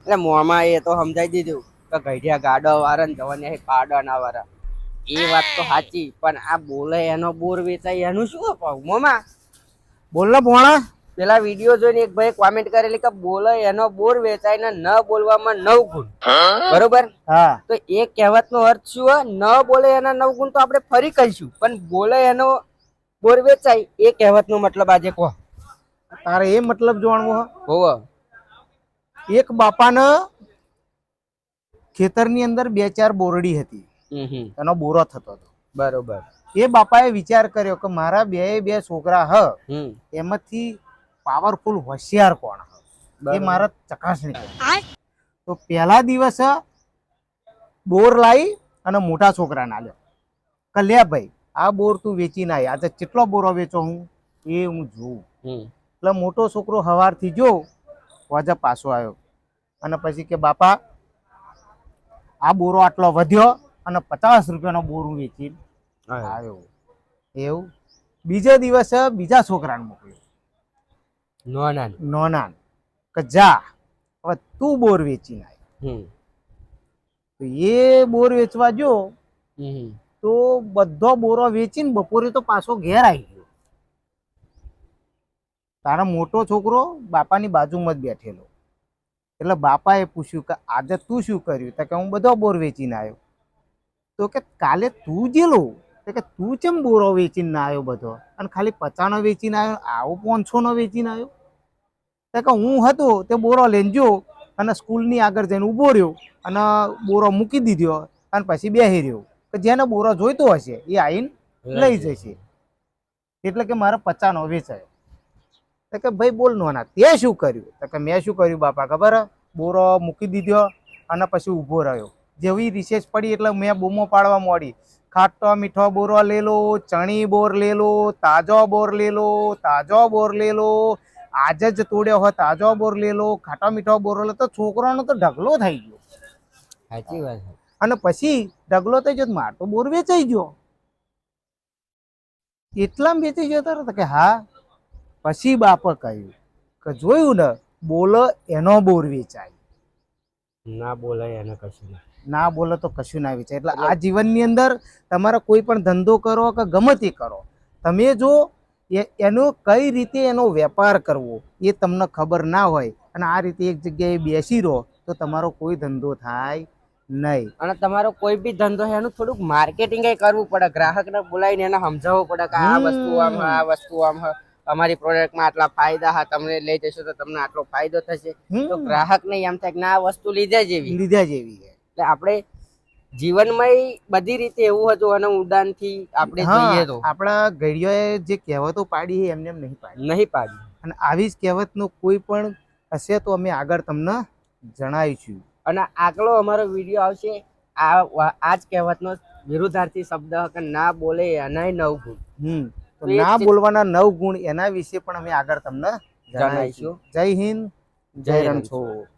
એટલે મોમાં એ તો સમજાઈ દીધું કે ગઈઢિયા ગાડો વાળા ને જવાની પાડો ના વાળા. એ વાત તો સાચી, પણ આ બોલે એનો બોર વેચાય એનું શું અપાવું મોમાં? બોલ ને ભોણા. પેલા વિડીયો જોઈને એક ભાઈ કોમેન્ટ કરેલી કે બોલે એનો બોર વેચાય ને ન બોલવામાં 9 ગુણ. બરોબર? હા. તો એ કહેવત નો અર્થ શું હોય? ન બોલે એના 9 ગુણ તો આપણે ફરી કહીશું, પણ બોલે એનો બોર વેચાય એ કહેવત નો મતલબ આજે કહો. તારે એ મતલબ જાણવો? હોવે. એક બાપાને ખેતરની અંદર 2-4 બોરડી હતી. એનો બોરો થતો હતો. બરોબર. એ બાપાએ વિચાર કર્યો કે મારા બે છોકરા હ એમાંથી પાવરફુલ હોશિયાર કોણ હ એ મારા ચકાસણી કરી. તો પહેલા દિવસે બોર લાવી અને મોટા છોકરાને આલ્યો કે લે ભાઈ આ બોર તું વેચીને આય, આજે કેટલો બોરો વેચો હું એ હું જોઉં. એટલે મોટો છોકરો સવારથી જો વાજા પાછો આવ્યો અને પછી કે બાપા આ બોરો આટલો વધ્યો અને 50 રૂપિયાનો બોર હું વેચી આવ્યો. એવું બીજા દિવસે બીજા છોકરાને મોકલ્યો નોનાન કે જા હવે તું બોર વેચીને આય. તો એ બોર વેચવા જો તો બધો બોરો વેચીને બપોરે તો પાછો ઘેર આવી ગયો. તારો મોટો છોકરો બાપાની બાજુમાં જ બેઠેલો. એટલે બાપાએ પૂછ્યું કે આજે તું શું કર્યું? તો કે હું બધો બોર વેચીને આવ્યો. તો કે કાલે તું જેલો તો કે તું કેમ બોરો વેચીને ના આવ્યો બધો અને ખાલી 50નો વેચીને આવ્યો, આવો 500નો વેચીને આવ્યો? તો કે હું હતો તે બોરો લઈને જો અને સ્કૂલની આગળ જઈને ઊભો રહ્યો અને બોરો મૂકી દીધો અને પછી બેસી રહ્યો કે જેને બોરો જોઈતો હશે એ આવીને લઈ જશે. એટલે કે મારે 50નો વેચાયો. તો કે ભાઈ બોલ નોના તે શું કર્યું? તો કે મેં શું કર્યું બાપા ખબર? બોરો મૂકી દીધો અને પછી ઊભો રહ્યો. જેવી રિસેસ પડી એટલે મેં બૂમો પાડવા માંડી, ખાટો મીઠો બોરો લે લો, ચણી બોર લે લો, તાજો બોર લે લો, તાજો બોર લે લો, આજે જ તોડ્યો હોય તાજો બોર લે લો, ખાટો મીઠો બોર લે. તો છોકરાનો તો ઢગલો થઈ ગયો. સાચી વાત. અને પછી ઢગલો થઈ ગયો માર તો બોર વેચાઈ ગયો. એટલામાં વેચાઈ ગયો તો કે હા. પછી બાપા કહ્યું કે જોયું ને બોલે એનો બોર વેચાય, ના બોલે એને કશું ના બોલે તો કશું ના વેચાય. એટલે આ જીવનની અંદર તમારે કોઈ પણ ધંધો કરો કે ગમે તે કરો, તમે જો એનો કઈ રીતે એનો વેપાર કરવો એ તમને ખબર ના હોય અને આ રીતે એક જગ્યાએ બેસી રહો તો તમારો કોઈ ધંધો થાય નહીં. અને તમારો કોઈ બી ધંધો છે એનું થોડુંક માર્કેટિંગ કરવું પડે, ગ્રાહકને બોલાવીને એને સમજાવવું પડે કે આ વસ્તુ આમ હ, આ વસ્તુ આમ હ, અમારી પ્રોડક્ટમાં આટલા ફાયદા હા, તમને લઈ જશો તો તમને આટલો ફાયદો થશે. તો ગ્રાહકને એમ થાય કે ના આ વસ્તુ લીધા જેવી એટલે આપણે જીવનમાં બધી રીતે એવું હતું અને ઉડાનથી આપણે જોઈએ તો આપણા ઘડીઓએ જે કહેવતો પાડી એમને નહીં પાડી. અને આવી જ કહેવતનો કોઈ પણ હશે તો અમે આગળ તમને જણાવીશું. અને આગલો અમારો વિડીયો આવશે આ જ કહેવતનો વિરુદ્ધાર્થી શબ્દ કે ના બોલે એનાય 9 ગુણ. તો ના બોલવાના 9 ગુણ એના વિશે પણ અમે આગળ તમને જણાવીશું. જય હિન્દ, જય રણછોડ.